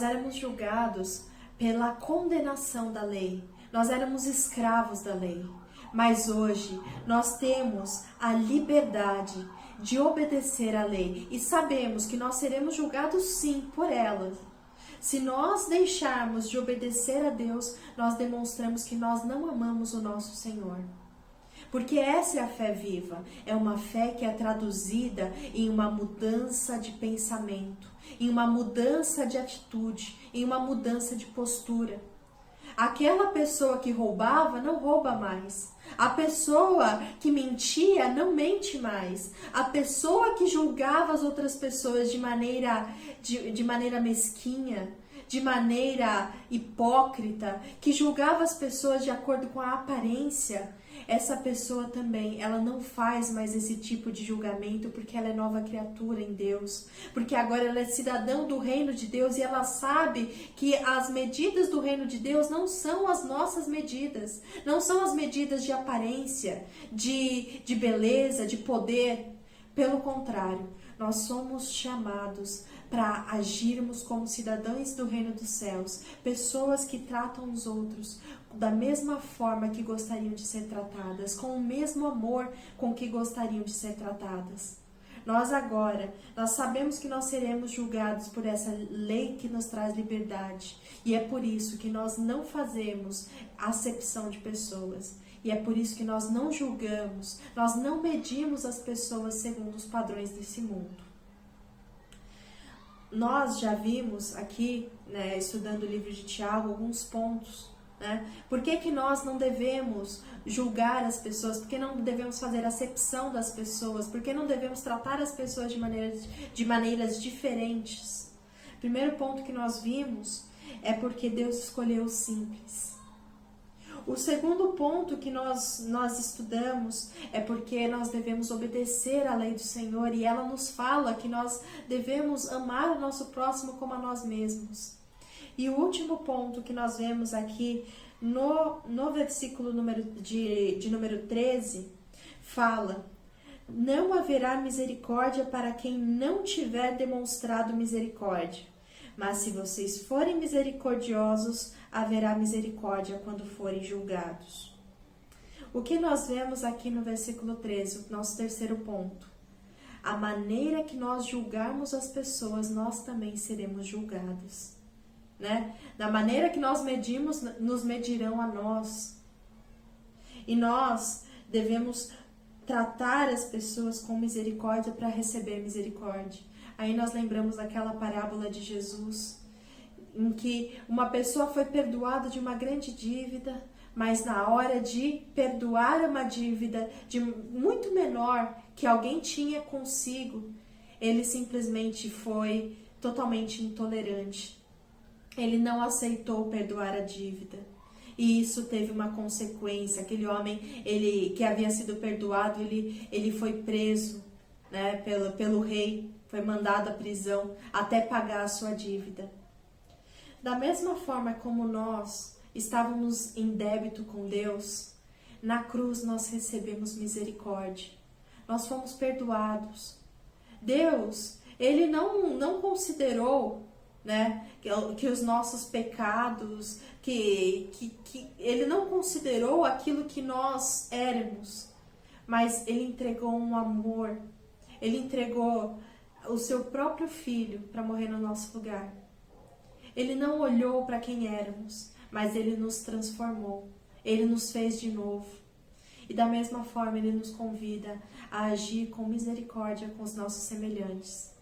éramos julgados pela condenação da lei, nós éramos escravos da lei, mas hoje nós temos a liberdade de obedecer à lei e sabemos que nós seremos julgados sim por ela. Se nós deixarmos de obedecer a Deus, nós demonstramos que nós não amamos o nosso Senhor. Porque essa é a fé viva, é uma fé que é traduzida em uma mudança de pensamento, em uma mudança de atitude, em uma mudança de postura. Aquela pessoa que roubava não rouba mais. A pessoa que mentia não mente mais. A pessoa que julgava as outras pessoas de maneira mesquinha, de maneira hipócrita, que julgava as pessoas de acordo com a aparência, essa pessoa também, ela não faz mais esse tipo de julgamento porque ela é nova criatura em Deus, porque agora ela é cidadão do reino de Deus e ela sabe que as medidas do reino de Deus não são as nossas medidas, não são as medidas de aparência, de beleza, de poder. Pelo contrário, nós somos chamados para agirmos como cidadãos do reino dos céus, pessoas que tratam os outros da mesma forma que gostariam de ser tratadas, com o mesmo amor com que gostariam de ser tratadas. Nós sabemos que nós seremos julgados por essa lei que nos traz liberdade, e é por isso que nós não fazemos acepção de pessoas. E é por isso que nós não julgamos, nós não medimos as pessoas segundo os padrões desse mundo. Nós já vimos aqui, estudando o livro de Tiago, alguns pontos. Por que nós não devemos julgar as pessoas? Por que não devemos fazer acepção das pessoas? Por que não devemos tratar as pessoas de maneiras diferentes? Primeiro ponto que nós vimos é porque Deus escolheu o simples. O segundo ponto que nós estudamos é porque nós devemos obedecer à lei do Senhor e ela nos fala que nós devemos amar o nosso próximo como a nós mesmos. E o último ponto que nós vemos aqui no versículo de número 13, fala: não haverá misericórdia para quem não tiver demonstrado misericórdia. Mas se vocês forem misericordiosos, haverá misericórdia quando forem julgados. O que nós vemos aqui no versículo 13, o nosso terceiro ponto? A maneira que nós julgarmos as pessoas, nós também seremos julgados. Né? Da maneira que nós medimos, nos medirão a nós. E nós devemos tratar as pessoas com misericórdia para receber misericórdia. Aí nós lembramos daquela parábola de Jesus, em que uma pessoa foi perdoada de uma grande dívida, mas na hora de perdoar uma dívida de muito menor que alguém tinha consigo, ele simplesmente foi totalmente intolerante. Ele não aceitou perdoar a dívida. E isso teve uma consequência. Aquele homem, que havia sido perdoado, ele foi preso, né, pelo rei, foi mandado à prisão até pagar a sua dívida. Da mesma forma como nós estávamos em débito com Deus, na cruz nós recebemos misericórdia. Nós fomos perdoados. Deus, Ele não considerou, né, que os nossos pecados, que Ele não considerou aquilo que nós éramos, mas Ele entregou um amor, Ele entregou o seu próprio Filho para morrer no nosso lugar. Ele não olhou para quem éramos, mas Ele nos transformou, Ele nos fez de novo. E da mesma forma Ele nos convida a agir com misericórdia com os nossos semelhantes,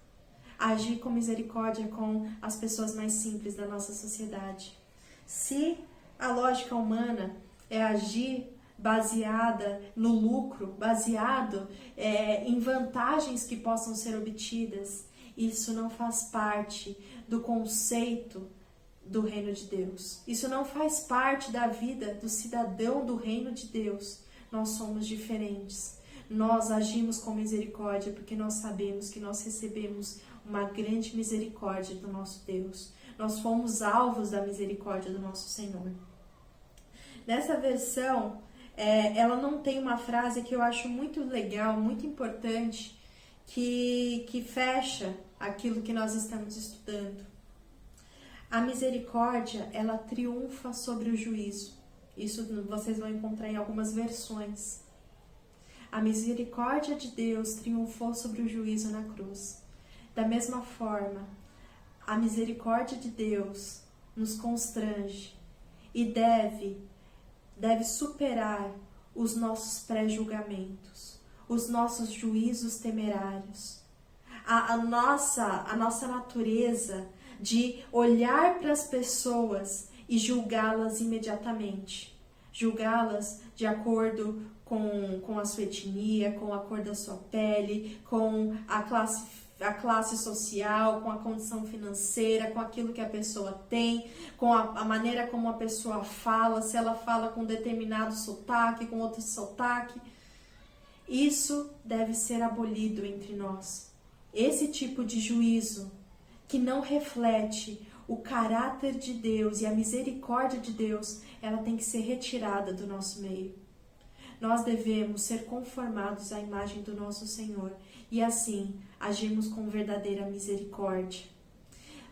a agir com misericórdia com as pessoas mais simples da nossa sociedade. Se a lógica humana é agir baseada no lucro, baseado em vantagens que possam ser obtidas, isso não faz parte do conceito do reino de Deus. Isso não faz parte da vida do cidadão do reino de Deus. Nós somos diferentes. Nós agimos com misericórdia porque nós sabemos que nós recebemos uma grande misericórdia do nosso Deus. Nós fomos alvos da misericórdia do nosso Senhor. Nessa versão, ela não tem uma frase que eu acho muito legal, muito importante, que fecha aquilo que nós estamos estudando. A misericórdia, ela triunfa sobre o juízo. Isso vocês vão encontrar em algumas versões. A misericórdia de Deus triunfou sobre o juízo na cruz. Da mesma forma, a misericórdia de Deus nos constrange e deve superar os nossos pré-julgamentos, os nossos juízos temerários, a nossa natureza de olhar para as pessoas e julgá-las imediatamente, julgá-las de acordo com a sua etnia, com a cor da sua pele, com a classe social, com a condição financeira, com aquilo que a pessoa tem, com a maneira como a pessoa fala, se ela fala com determinado sotaque, com outro sotaque. Isso deve ser abolido entre nós. Esse tipo de juízo que não reflete o caráter de Deus e a misericórdia de Deus, ela tem que ser retirada do nosso meio. Nós devemos ser conformados à imagem do nosso Senhor e assim agirmos com verdadeira misericórdia.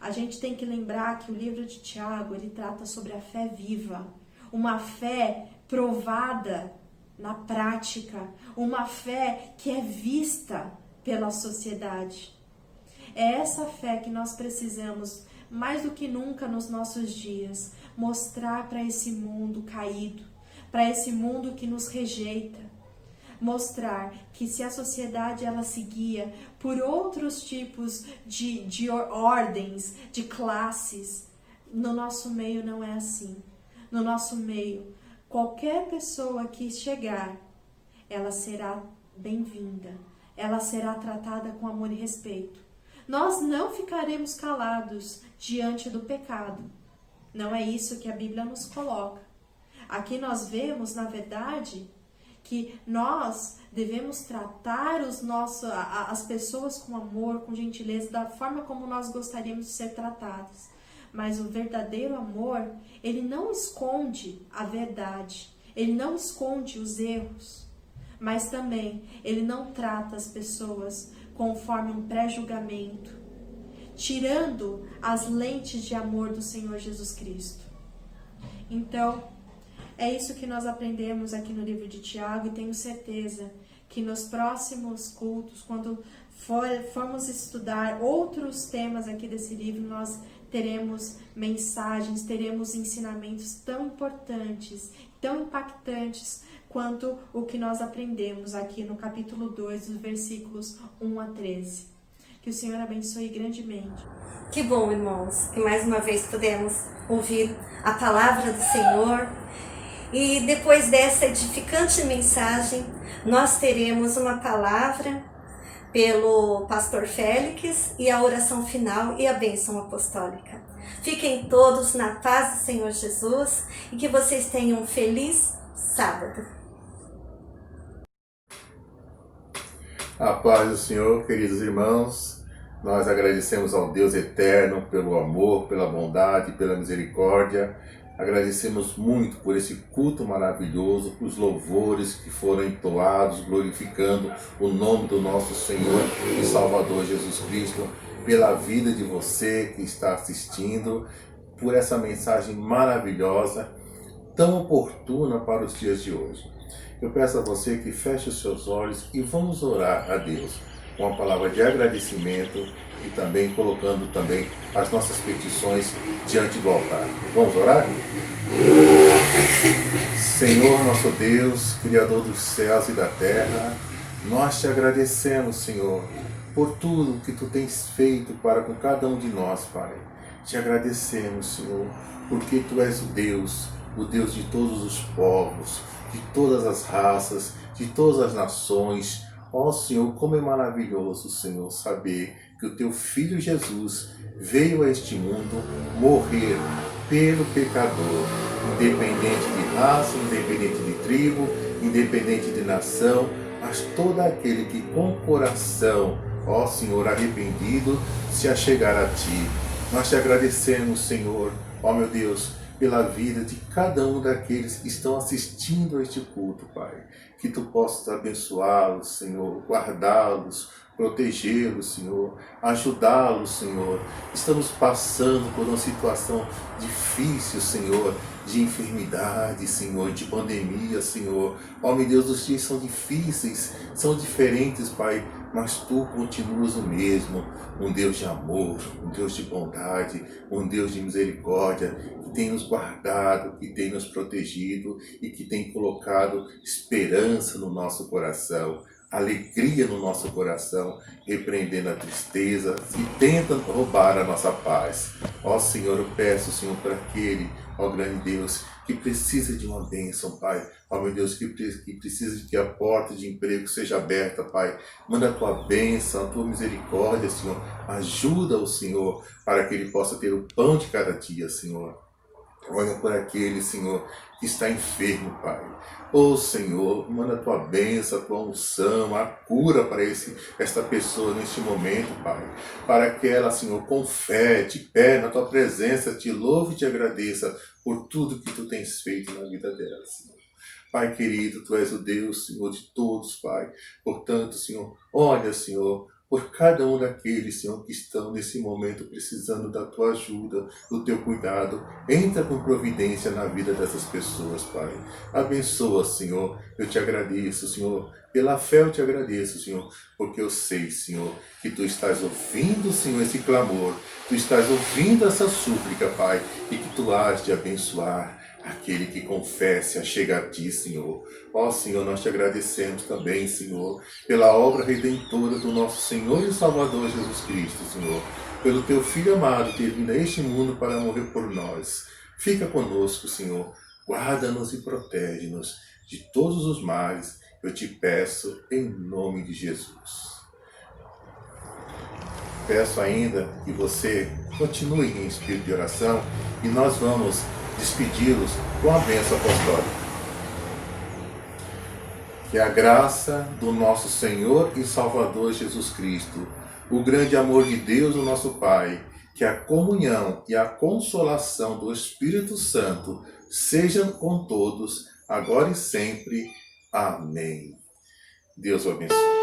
A gente tem que lembrar que o livro de Tiago, ele trata sobre a fé viva, uma fé provada na prática, uma fé que é vista pela sociedade. É essa fé que nós precisamos, mais do que nunca nos nossos dias, mostrar para esse mundo caído, para esse mundo que nos rejeita. Mostrar que se a sociedade ela se guia por outros tipos de ordens, de classes, no nosso meio não é assim. No nosso meio, qualquer pessoa que chegar, ela será bem-vinda, ela será tratada com amor e respeito. Nós não ficaremos calados diante do pecado. Não é isso que a Bíblia nos coloca. Aqui nós vemos, na verdade, que nós devemos tratar as pessoas com amor, com gentileza, da forma como nós gostaríamos de ser tratados. mas o verdadeiro amor, ele não esconde a verdade, ele não esconde os erros, mas também ele não trata as pessoas conforme um pré-julgamento, tirando as lentes de amor do Senhor Jesus Cristo. Então, é isso que nós aprendemos aqui no livro de Tiago, e tenho certeza que nos próximos cultos, quando formos estudar outros temas aqui desse livro, nós teremos mensagens, teremos ensinamentos tão importantes, tão impactantes, quanto o que nós aprendemos aqui no capítulo 2, dos versículos 1 a 13. Que o Senhor abençoe grandemente. Que bom, irmãos, que mais uma vez pudemos ouvir a palavra do Senhor. E depois dessa edificante mensagem, nós teremos uma palavra pelo pastor Félix e a oração final e a bênção apostólica. Fiquem todos na paz do Senhor Jesus e que vocês tenham um feliz sábado. A paz do Senhor, queridos irmãos, nós agradecemos ao Deus eterno pelo amor, pela bondade, pela misericórdia. Agradecemos muito por esse culto maravilhoso, por os louvores que foram entoados, glorificando o nome do nosso Senhor e Salvador Jesus Cristo, pela vida de você que está assistindo, por essa mensagem maravilhosa, tão oportuna para os dias de hoje. Eu peço a você que feche os seus olhos e vamos orar a Deus com uma palavra de agradecimento e também colocando também as nossas petições diante do altar. Vamos orar? Senhor nosso Deus, Criador dos céus e da terra, nós te agradecemos, Senhor, por tudo que Tu tens feito para com cada um de nós, Pai. Te agradecemos, Senhor, porque Tu és o Deus de todos os povos, de todas as raças, de todas as nações. Ó Senhor, como é maravilhoso, Senhor, saber que o Teu Filho Jesus veio a este mundo morrer pelo pecador, independente de raça, independente de tribo, independente de nação, mas todo aquele que com coração, ó Senhor, arrependido, se achegar a Ti. Nós Te agradecemos, Senhor, ó meu Deus, pela vida de cada um daqueles que estão assistindo a este culto, Pai. Que Tu possas abençoá-los, Senhor, guardá-los, protegê-los, Senhor, ajudá-los, Senhor. Estamos passando por uma situação difícil, Senhor, de enfermidade, Senhor, de pandemia, Senhor. Ó, meu Deus, os dias são difíceis, são diferentes, Pai, mas Tu continuas o mesmo, um Deus de amor, um Deus de bondade, um Deus de misericórdia, que tem nos guardado, que tem nos protegido e que tem colocado esperança no nosso coração, alegria no nosso coração, repreendendo a tristeza que tenta roubar a nossa paz. Ó Senhor, eu peço, Senhor, para aquele, ó grande Deus, que precisa de uma bênção, Pai. Ó meu Deus, que precisa de que a porta de emprego seja aberta, Pai. Manda a Tua bênção, a Tua misericórdia, Senhor. Ajuda o Senhor para que ele possa ter o pão de cada dia, Senhor. Olha por aquele, Senhor, que está enfermo, Pai. Ô Senhor, manda a Tua bênção, a Tua unção, a cura para esta pessoa neste momento, Pai. Para que ela, Senhor, com fé, de pé na Tua presença, te louve e te agradeça por tudo que Tu tens feito na vida dela, Senhor. Pai querido, Tu és o Deus, Senhor, de todos, Pai. Portanto, Senhor, olha, Senhor, por cada um daqueles, Senhor, que estão nesse momento precisando da Tua ajuda, do Teu cuidado. Entra com providência na vida dessas pessoas, Pai. Abençoa, Senhor. Eu te agradeço, Senhor. Pela fé eu te agradeço, Senhor, porque eu sei, Senhor, que Tu estás ouvindo, Senhor, esse clamor. Tu estás ouvindo essa súplica, Pai, e que Tu has de abençoar aquele que confesse a chegar a Ti, Senhor. Ó Senhor, nós Te agradecemos também, Senhor, pela obra redentora do nosso Senhor e Salvador Jesus Cristo, Senhor, pelo Teu Filho amado ter vindo a este mundo para morrer por nós. Fica conosco, Senhor, guarda-nos e protege-nos de todos os males, eu Te peço em nome de Jesus. Peço ainda que você continue em espírito de oração e nós vamos despedi-los com a bênção apostólica. Que a graça do nosso Senhor e Salvador Jesus Cristo, o grande amor de Deus, o nosso Pai, que que a comunhão e a consolação do Espírito Santo sejam com todos, agora e sempre. Amém. Deus o abençoe.